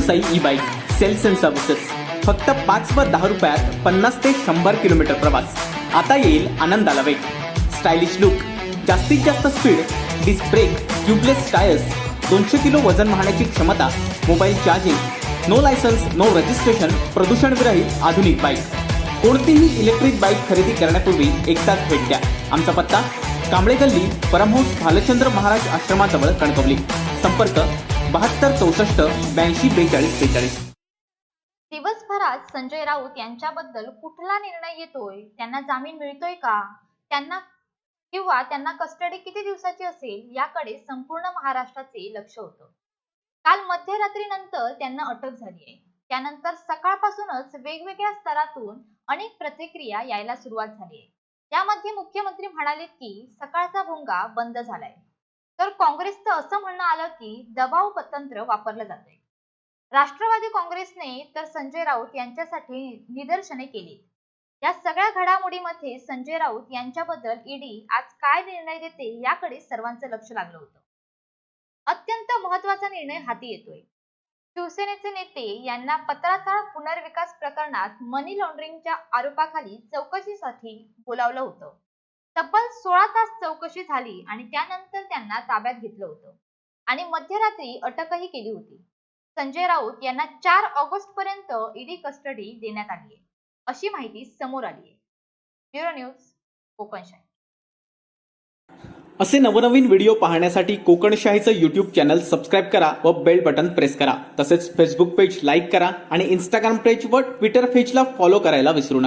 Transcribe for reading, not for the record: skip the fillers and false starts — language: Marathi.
व्यवसायी e bike sales and services. फक्त 5 व 10 रुपयात 50 ते 100 किलोमीटर प्रवास. आता येईल आनंदाला वेग. स्टायलिश लुक, जास्तीत जास्त speed, disc brake, tubeless tyres, 200 kilo वजन वाहण्याची क्षमता, mobile charging, no licence, no registration, प्रदूषणविरहित आधुनिक बाईक. कोणतीही इलेक्ट्रिक बाईक खरेदी करण्यापूर्वी एकदाच भेट द्या. आमचा पत्ता कांबळे गल्ली, परमहंस भालचंद्र महाराज आश्रमाजवळ, कणकवली. संपर्क 72 64 82 42 42. दिवसभरात संजय राऊत यांच्याबद्दल कुठला निर्णय येतोय, त्यांना जामीन मिळतोय का, त्यांना कस्टडी किती दिवसाची असेल याकडे संपूर्ण महाराष्ट्राचे लक्ष होतं. काल मध्यरात्रीनंतर त्यांना अटक झाली आहे. त्यानंतर सकाळपासूनच वेगवेगळ्या स्तरातून अनेक प्रतिक्रिया यायला सुरुवात झाली आहे. यामध्ये मुख्यमंत्री म्हणाले की सकाळचा भोंगा बंद झालाय, तर काँग्रेसचं असं म्हणणं आलं की दबाव तंत्र वापरलं जातंय. राष्ट्रवादी काँग्रेसने तर संजय राऊत यांच्यासाठी निदर्शने केली. या सगळ्या घडामोडीमध्ये संजय राऊत यांच्याबद्दल ईडी आज काय निर्णय देते याकडे सर्वांचं लक्ष लागलं होतं. अत्यंत महत्वाचा निर्णय हाती येतोय. शिवसेनेचे नेते यांना पत्राचाळ पुनर्विकास प्रकरणात मनी लॉन्ड्रिंगच्या आरोपाखाली चौकशीसाठी बोलावलं होतं. तब्बल 16 तास चौकशी झाली आणि त्यानंतर त्यांना ताब्यात घेतलं होतं आणि मध्यरात्री अटकही केली होती. संजय राऊत यांना 4 ऑगस्ट पर्यंत ईडी कस्टडी देण्यात आली आहे, अशी माहिती समोर आली आहे. Bureau news, Kokanshahi. असे नवनवीन व्हिडिओ पाहण्यासाठी कोकणशाहीचं यूट्यूब चॅनल सबस्क्राईब करा व बेल बटन प्रेस करा. तसेच फेसबुक पेज लाईक करा आणि इंस्टाग्राम पेज व ट्विटर पेजला फॉलो करायला विसरू नका.